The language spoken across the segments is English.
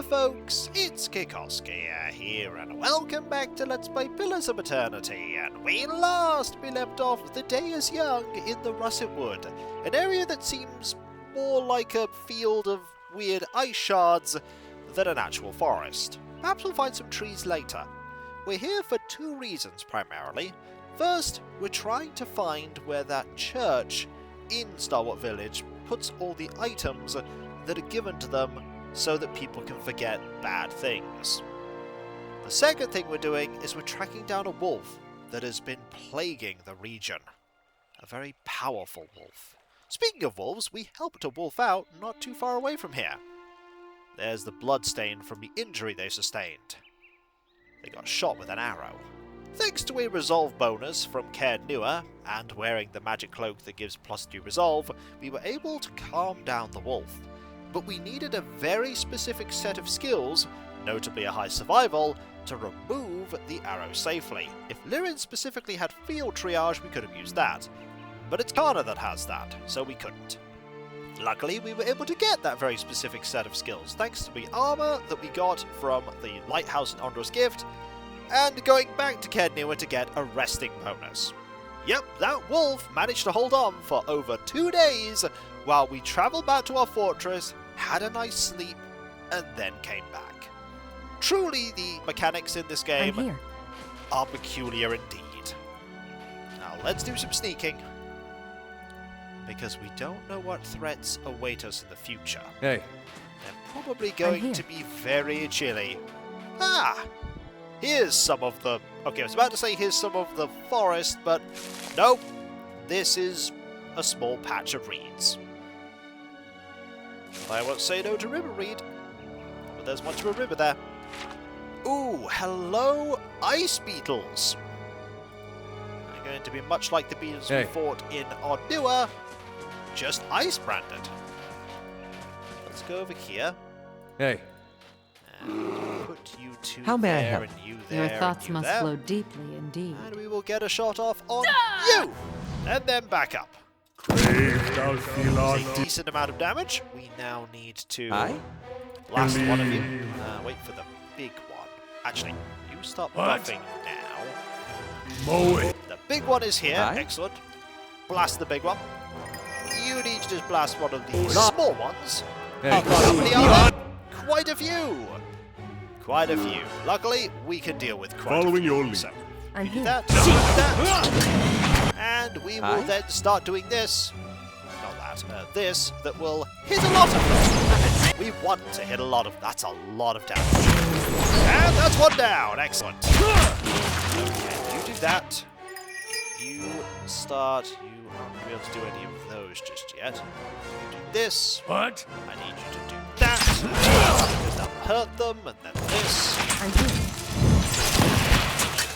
there folks, it's Kikoskia here and welcome back to Let's Play Pillars of Eternity, and we left off the day is young in the Russetwood, an area that seems more like a field of weird ice shards than an actual forest. Perhaps we'll find some trees later. We're here for two reasons primarily. First, we're trying to find where that church in Starwater Village puts all the items that are given to them so that people can forget bad things. The second thing we're doing is we're tracking down a wolf that has been plaguing the region. A very powerful wolf. Speaking of wolves, we helped a wolf out not too far away from here. There's the bloodstain from the injury they sustained. They got shot with an arrow. Thanks to a resolve bonus from Cairn Newer, and wearing the magic cloak that gives +2 resolve, we were able to calm down the wolf. But we needed a very specific set of skills, notably a high survival, to remove the arrow safely. If Lyrin specifically had field triage, we could have used that. But it's Kana that has that, so we couldn't. Luckily, we were able to get that very specific set of skills, thanks to the armor that we got from the lighthouse in Ondra's gift, and going back to Cairn Newer to get a resting bonus. Yep, that wolf managed to hold on for over 2 days while we travelled back to our fortress, had a nice sleep, and then came back. Truly, the mechanics in this game are peculiar indeed. Now, let's do some sneaking, because we don't know what threats await us in the future. Hey. They're probably going to be very chilly. Ah! Here's some of the... Okay, I was about to say here's some of the forest, but nope. This is a small patch of reeds. I won't say no to river reed, but there's much of a river there. Ooh, hello, ice beetles. They're going to be much like the beetles we fought in Ondra, just ice branded. Let's go over here. Hey. And put you two How may I there help? and you there. Your thoughts and you must there. flow deeply indeed. And we will get a shot off on you! And then back up. A decent amount of damage. We now need to blast one of you. Wait for the big one. Actually, you stop buffing now. The big one is here. Excellent. Blast the big one. You need to just blast one of these small ones. Quite a few. Quite a few. Luckily, we can deal with quite a few. Your lead. So, I'm do here. that. And we will then start doing this. Not that. This that will hit a lot of them. We want to hit a lot of... That's a lot of damage. And that's one down. Excellent. Okay, you do that. You start... You aren't going to be able to do any of those just yet. You do this. What? I need you to do that. Because that'll hurt them. And then this. I'm here.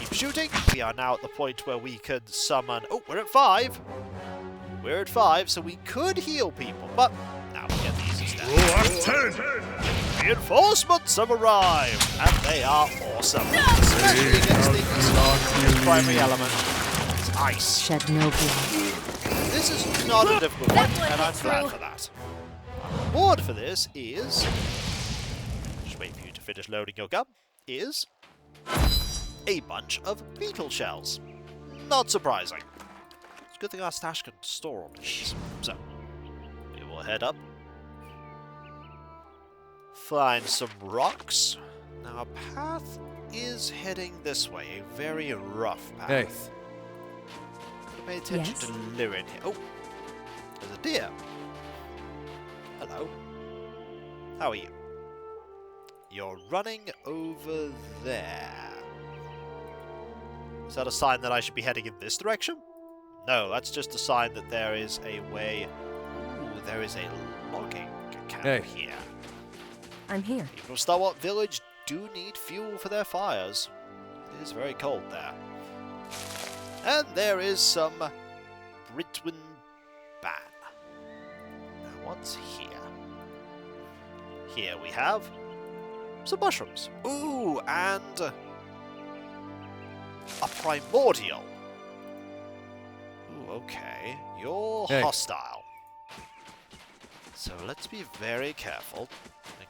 Keep shooting. We are now at the point where we could summon... Oh, we're at 5. We're at 5, so we could heal people. But now we get these instead. Reinforcements have arrived. And they are awesome. Especially against things. Primary element. It's ice. Shed no blood. This is not a difficult one, and I'm glad for that. Our reward for this is... Just wait for you to finish loading your gun. Is... a bunch of beetle shells. Not surprising. It's a good thing our stash can store all these. So, we will head up. Find some rocks. Now, our path is heading this way. A very rough path. Hey. Pay attention to Lyrin here. Oh, there's a deer. Hello. How are you? You're running over there. Is that a sign that I should be heading in this direction? No, that's just a sign that there is a way... Ooh, there is a logging camp here. I'm here. People of Starwater Village do need fuel for their fires. It is very cold there. And there is some Britwin Ban. Now what's here? Here we have some mushrooms. Ooh, and a primordial. Ooh, okay. You're hostile. So let's be very careful.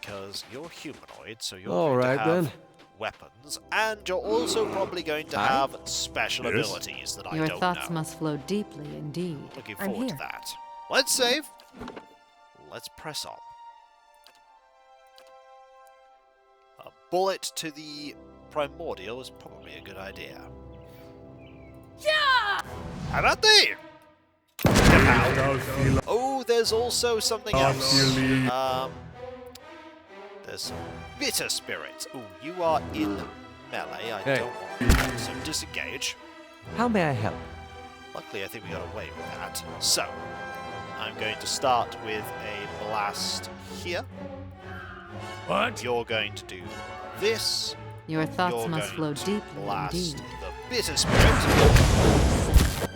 because you're humanoid, so you're All going right, to have then. weapons, and you're also probably going to have special Yes? abilities that I Your don't thoughts know. must flow deeply indeed. Looking I'm forward to here. that. Let's save. Let's press on. A bullet to the primordial is probably a good idea. Yeah! How about thee? Thou feel Oh, there's also something else. Silly. There's some bitter spirits. Oh, you are in melee. I Hey. don't want that, so disengage. How may I help? Luckily, I think we got away with that. So, I'm going to start with a blast here. what? You're going to do this. Your thoughts You're must flow going to deeply blast indeed. the bitter spirit.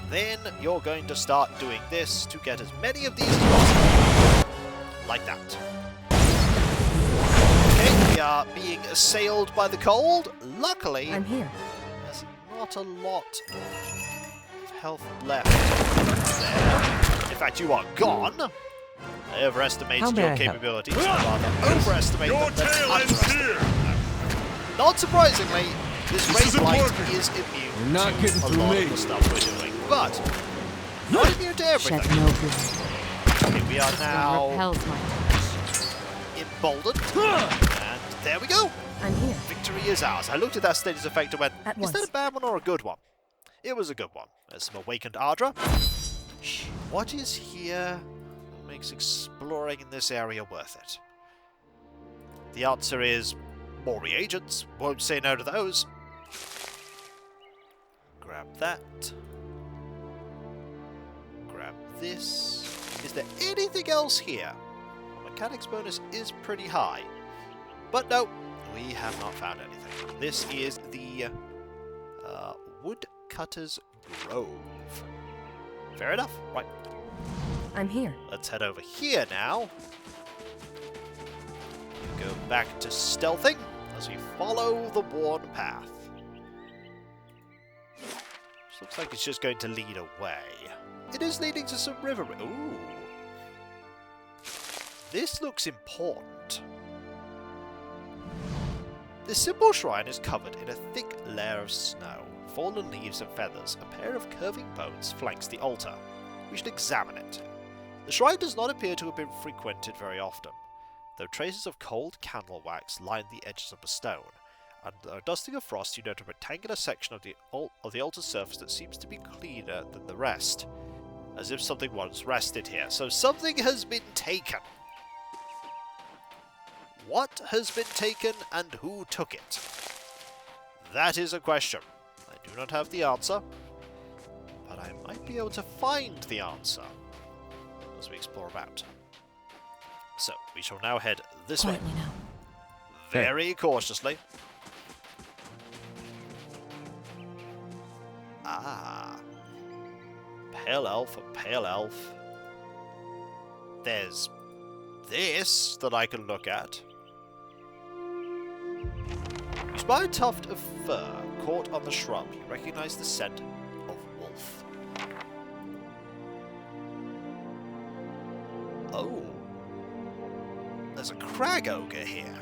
And then you're going to start doing this to get as many of these as possible. Like that. Okay, we are being assailed by the cold. Luckily, I'm here. there's not a lot of health left there. In fact, you are gone. I overestimated How may your I help? capabilities. I'd rather overestimate Your them than tail ends underestimate here! them. Not surprisingly, this This Raid is Blight important. is immune You're not to getting a through lot me. of the stuff we're doing, but not immune to Shed everything. no blood. Okay, we are One now repels my touch. emboldened, and there we go. I'm here. Victory is ours. I looked at that status effect and went, At is that once. a bad one or a good one? It was a good one. There's some awakened Ondra. What is here that makes exploring in this area worth it? The answer is more reagents. Won't say no to those. Grab that. Grab this. Is there anything else here? Mechanics bonus is pretty high. But no, we have not found anything. This is the Woodcutters Grove. Fair enough. Right, I'm here. let's head over here now. Go back to stealthing as we follow the worn path. This looks like it's just going to lead away. It is leading to some river. Ooh. This looks important. This simple shrine is covered in a thick layer of snow, fallen leaves and feathers. A pair of curving bones flanks the altar. We should examine it. The shrine does not appear to have been frequented very often, though traces of cold candle wax line the edges of the stone. Under a dusting of frost, you note a rectangular section of the altar's surface that seems to be cleaner than the rest, as if something once rested here. So something has been taken. What has been taken and who took it? That is a question. I do not have the answer, but I might be able to find the answer as we explore about. So, we shall now head this way, Quietly now. very cautiously. Ah. Pale elf, a pale elf. There's this that I can look at. You spy a tuft of fur caught on the shrub. You recognize the scent of wolf. Oh. There's a crag ogre here.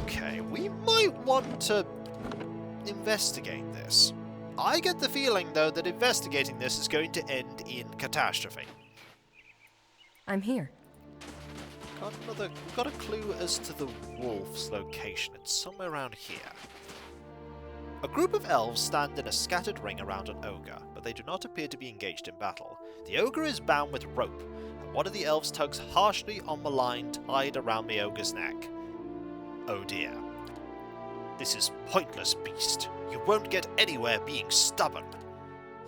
Okay, we might want to investigate this. I get the feeling, though, that investigating this is going to end in catastrophe. I'm here. We've got a clue as to the wolf's location. It's somewhere around here. A group of elves stand in a scattered ring around an ogre, but they do not appear to be engaged in battle. The ogre is bound with rope, and one of the elves tugs harshly on the line tied around the ogre's neck. Oh dear. This is pointless, beast. You won't get anywhere being stubborn.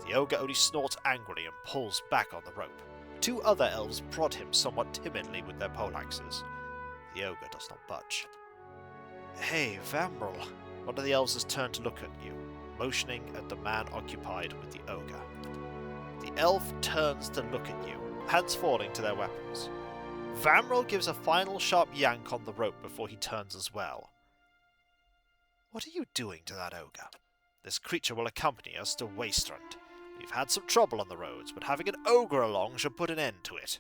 The ogre only snorts angrily and pulls back on the rope. Two other elves prod him somewhat timidly with their poleaxes. The ogre does not budge. Hey, Vambrel. One of the elves has turned to look at you, motioning at the man occupied with the ogre. The elf turns to look at you, hands falling to their weapons. Vambrel gives a final sharp yank on the rope before he turns as well. What are you doing to that ogre? This creature will accompany us to Wasteland. We've had some trouble on the roads, but having an ogre along should put an end to it.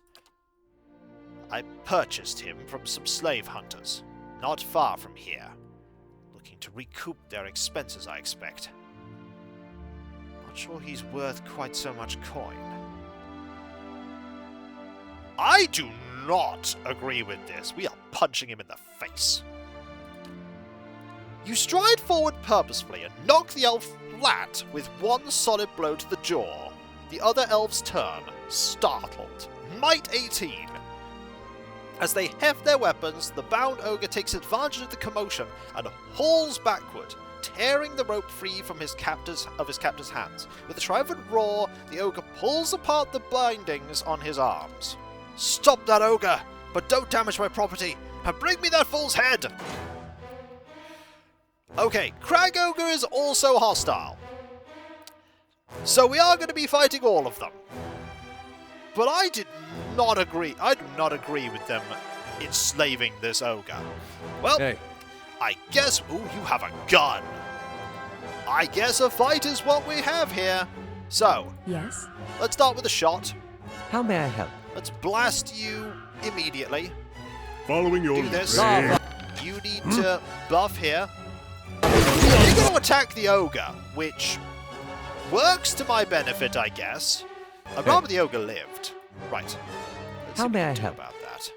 I purchased him from some slave hunters, not far from here. Looking to recoup their expenses, I expect. Not sure he's worth quite so much coin. I do not agree with this. We are punching him in the face. You stride forward purposefully and knock the elf flat with one solid blow to the jaw. The other elves turn, startled. Might 18. As they heft their weapons, the bound ogre takes advantage of the commotion and hauls backward, tearing the rope free from his captor's hands. With a triumphant roar, the ogre pulls apart the bindings on his arms. Stop that ogre, but don't damage my property, and bring me that fool's head! Okay, Crag Ogre is also hostile. So we are going to be fighting all of them. But I do not agree with them enslaving this ogre. Well, Hey. I guess... Ooh, you have a gun. I guess a fight is what we have here. So, Yes? let's start with a shot. How may I help? Let's blast you immediately. Following your Do this. lead. You need to buff here. You're going to attack the ogre, which works to my benefit, I guess. I'd rather the ogre lived. Right. Let's see How what may we I can do help? about that.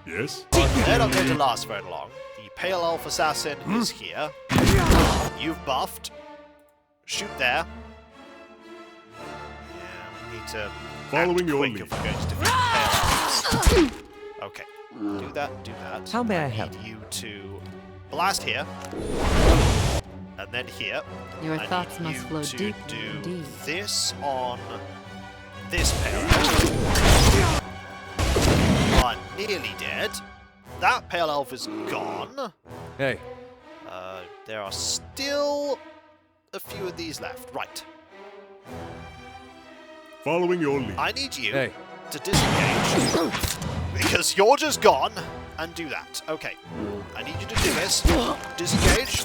Yes. They're not going to last very long. The Pale Elf Assassin is here. You've buffed. Shoot there. Yeah, we need to Following act your quick lead. if we're going to defeat the Pale Elves. Okay. Do that, do that. How may I need help? you to blast here. And then here. Your I thoughts need must you flow to deep do indeed. this on this Pale Elf. One nearly dead. That Pale Elf is gone. Hey. There are still a few of these left. Right. Following your lead. I need you Hey. to disengage. Because you're just gone. And do that. Okay. I need you to do this. Disengage.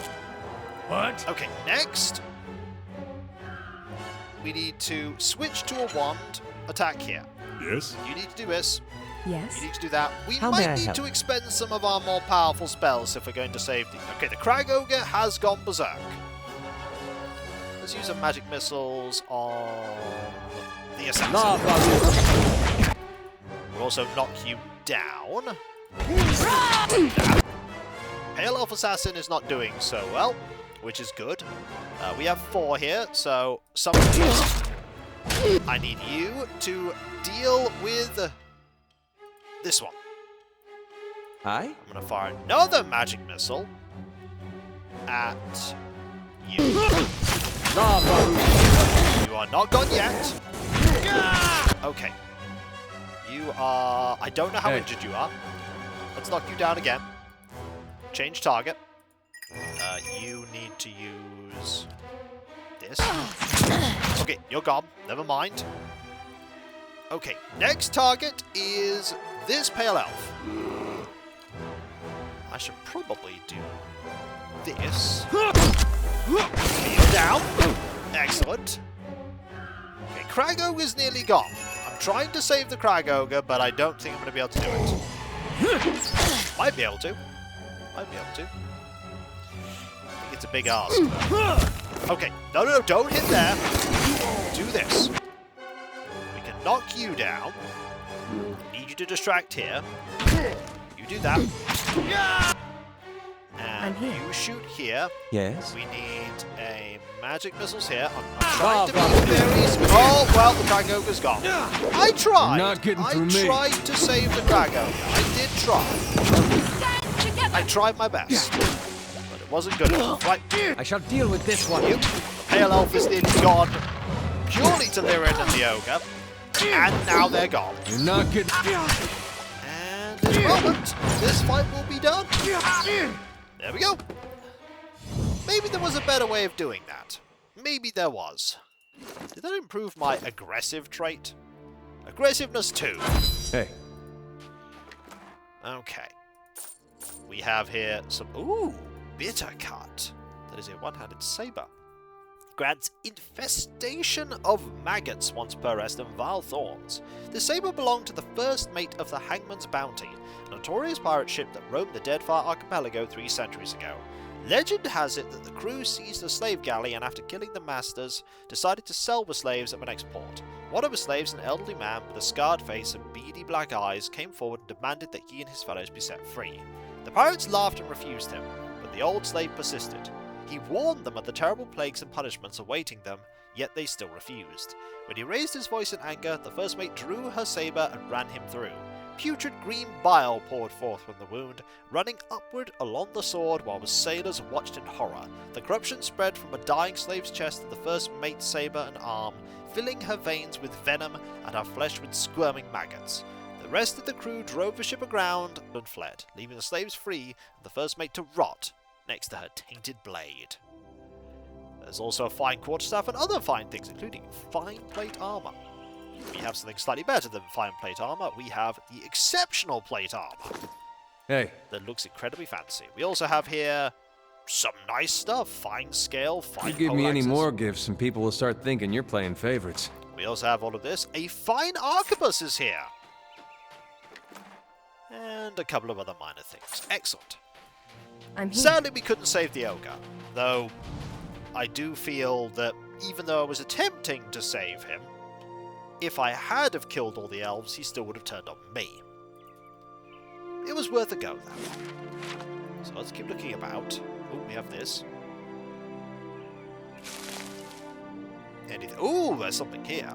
What? Okay, next. We need to switch to a wand. Attack here. Yes. You need to do this. Yes? You need to do that. We How may I might need help? to expend some of our more powerful spells if we're going to save the... Okay, the Crag Ogre has gone berserk. Let's use some magic missiles on the assassin. We'll also knock you down. Pale Elf Assassin is not doing so well, which is good. We have 4 here, so some of these. I need you to deal with this one. Aye? I'm going to fire another magic missile at you. You are not gone yet. Okay. You are... I don't know how Hey. injured you are. Let's knock you down again. Change target. You need to use this. Okay, you're gone. Never mind. Okay, next target is this Pale Elf. I should probably do this. Okay, you're down. Excellent. Okay, Crag Ogre's nearly gone. I'm trying to save the Crag Ogre, but I don't think I'm going to be able to do it. Might be able to. Might be able to. I think it's a big ask. Okay, no, don't hit there. Do this. We can knock you down. Need you to distract here. You do that. And I'm here. you shoot here. Yes? We need a magic missiles here. I'm trying to be very... Oh, well, the Crag Ogre's gone. I tried. You're not getting I through me. tried to save the Crag Ogre. I did try. I tried my best. But it wasn't good enough. Right. I shall deal with this one. You. Pale Elf is nearly gone. Purely to Lyrin and the Ogre. And now they're gone. You're not getting... And in a moment, this fight will be done. There we go. Maybe there was a better way of doing that. Maybe there was. Did that improve my aggressive trait? Aggressiveness 2. Hey. Okay. We have here some... Ooh! Bitter cut. That is a one-handed saber. grants infestation of maggots once per rest and vile thorns. The saber belonged to the first mate of the Hangman's Bounty, a notorious pirate ship that roamed the Deadfire Archipelago 3 centuries ago. Legend has it that the crew seized a slave galley and after killing the masters, decided to sell the slaves at the next port. One of the slaves, an elderly man with a scarred face and beady black eyes, came forward and demanded that he and his fellows be set free. The pirates laughed and refused him, but the old slave persisted. He warned them of the terrible plagues and punishments awaiting them, yet they still refused. When he raised his voice in anger, the first mate drew her saber and ran him through. Putrid green bile poured forth from the wound, running upward along the sword while the sailors watched in horror. The corruption spread from a dying slave's chest to the first mate's saber and arm, filling her veins with venom and her flesh with squirming maggots. The rest of the crew drove the ship aground and fled, leaving the slaves free and the first mate to rot next to her tainted blade. There's also a fine quarterstaff and other fine things, including fine plate armor. We have something slightly better than fine plate armor. We have the exceptional plate armor. Hey. That looks incredibly fancy. We also have here some nice stuff. Fine scale, fine You give me any poleaxes. more gifts and people will start thinking you're playing favorites. We also have all of this. A fine arquebus is here. And a couple of other minor things. Excellent. I'm here. Sadly, we couldn't save the ogre, though I do feel that even though I was attempting to save him, if I had have killed all the elves, he still would have turned on me. It was worth a go, though. So let's keep looking about. Oh, we have this. Anything? Oh, there's something here.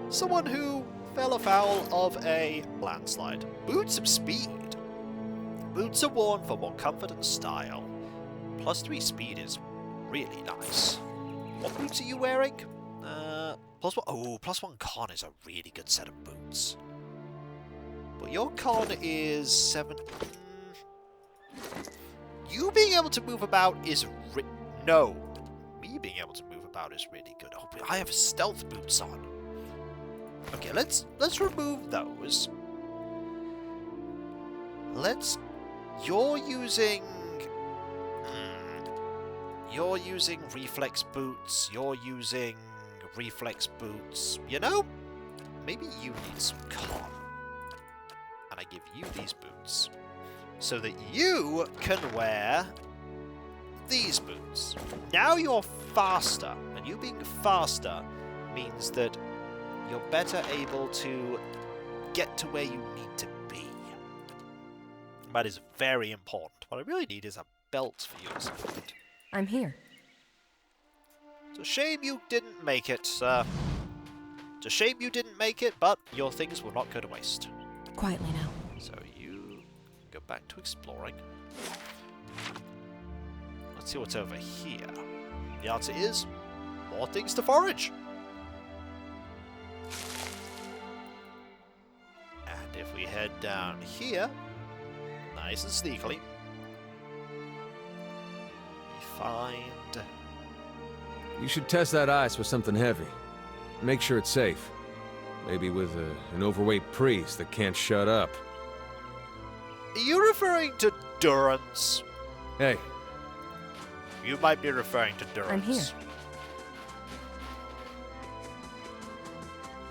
Someone who fell afoul of a landslide. Boots of speed. Boots are worn for more comfort and style. +3 speed is really nice. What boots are you wearing? +1. Oh, +1 con is a really good set of boots. But your con is 7. You being able to move about is no. Me being able to move about is really good. Oh, but I have stealth boots on. Okay, let's remove those. You're using reflex boots. You're using reflex boots. You know, maybe you need some con. And I give you these boots so that you can wear these boots. Now you're faster, and you being faster means that you're better able to get to where you need to be. That is very important. What I really need is a belt for you or something. I'm here. It's a shame you didn't make it, sir. It's a shame you didn't make it, but your things will not go to waste. Quietly now. So you go back to exploring. Let's see what's over here. The answer is more things to forage. And if we head down here, nice and sneakily, we find... You should test that ice with something heavy. Make sure it's safe. Maybe with an overweight priest that can't shut up. Are you referring to Durance? Hey. You might be referring to Durance. I'm here.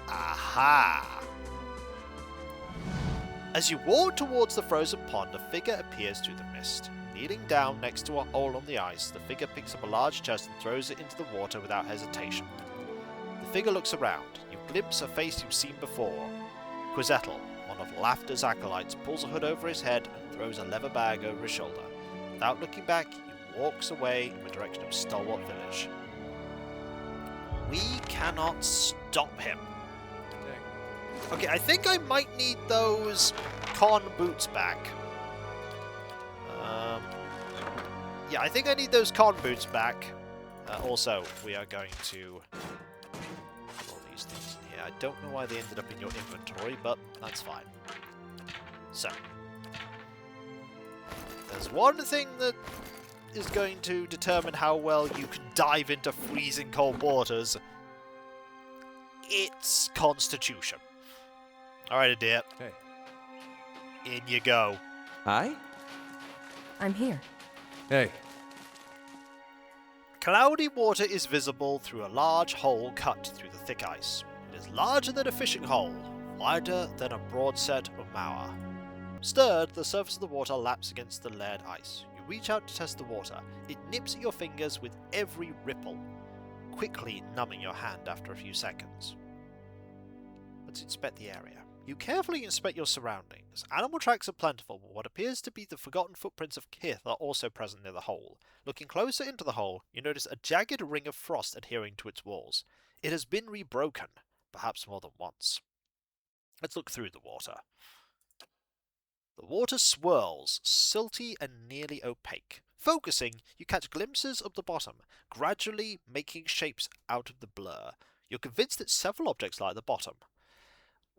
Aha! As you walk towards the frozen pond, a figure appears through the mist. Kneeling down next to a hole on the ice, the figure picks up a large chest and throws it into the water without hesitation. The figure looks around. You glimpse a face you've seen before. Quizettle, one of Laughter's acolytes, pulls a hood over his head and throws a leather bag over his shoulder. Without looking back, he walks away in the direction of Stalwart Village. We cannot stop him. Okay, I think I might need those con boots back. Yeah, I think I need those con boots back. Also, we are going to put all these things in here. I don't know why they ended up in your inventory, but that's fine. So, there's one thing that is going to determine how well you can dive into freezing cold waters. It's Constitution. Alright, Adair. Hey. In you go. Hi? I'm here. Hey. Cloudy water is visible through a large hole cut through the thick ice. It is larger than a fishing hole, wider than a broadset or mower. Stirred, the surface of the water laps against the layered ice. You reach out to test the water. It nips at your fingers with every ripple, quickly numbing your hand after a few seconds. Let's inspect the area. You carefully inspect your surroundings. Animal tracks are plentiful, but what appears to be the forgotten footprints of Kith are also present near the hole. Looking closer into the hole, you notice a jagged ring of frost adhering to its walls. It has been rebroken, perhaps more than once. Let's look through the water. The water swirls, silty and nearly opaque. Focusing, you catch glimpses of the bottom, gradually making shapes out of the blur. You're convinced that several objects lie at the bottom.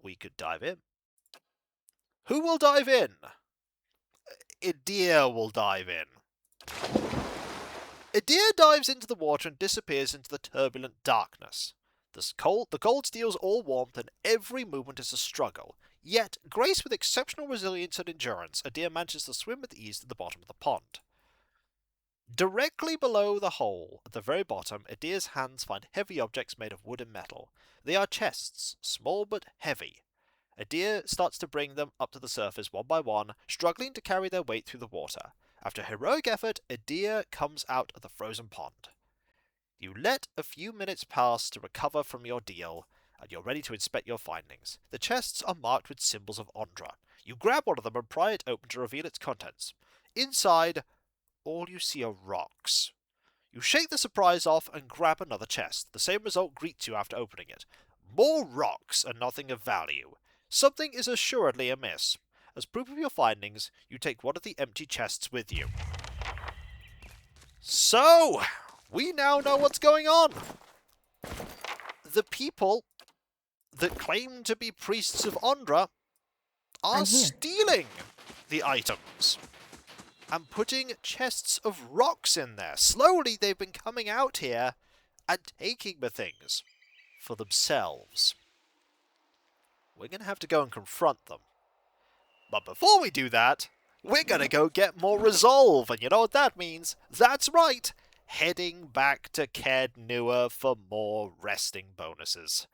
We could dive in. Who will dive in? Idir will dive in. Idir dives into the water and disappears into the turbulent darkness. The cold steals all warmth and every movement is a struggle. Yet, graced with exceptional resilience and endurance, Idir manages to swim with ease to the bottom of the pond. Directly below the hole, at the very bottom, Idir's hands find heavy objects made of wood and metal. They are chests, small but heavy. Idir starts to bring them up to the surface one by one, struggling to carry their weight through the water. After heroic effort, Idir comes out of the frozen pond. You let a few minutes pass to recover from your ordeal, and you're ready to inspect your findings. The chests are marked with symbols of Ondra. You grab one of them and pry it open to reveal its contents. Inside, all you see are rocks. You shake the surprise off and grab another chest. The same result greets you after opening it. More rocks and nothing of value. Something is assuredly amiss. As proof of your findings, you take one of the empty chests with you. So, we now know what's going on. The people that claim to be priests of Ondra are stealing the items and putting chests of rocks in there. Slowly, they've been coming out here and taking the things for themselves. We're going to have to go and confront them. But before we do that, we're going to go get more resolve. And you know what that means? That's right! Heading back to Caird Nua for more resting bonuses.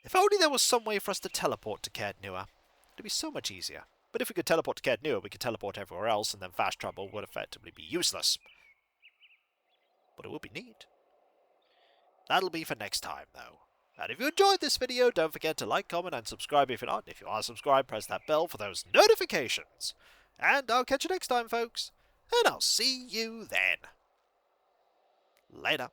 If only there was some way for us to teleport to Caird Nua. It'd be so much easier. But if we could teleport to Caird Nua, we could teleport everywhere else, and then fast travel would effectively be useless. But it would be neat. That'll be for next time, though. And if you enjoyed this video, don't forget to like, comment, and subscribe if you're not. If you are subscribed, press that bell for those notifications. And I'll catch you next time, folks. And I'll see you then. Later.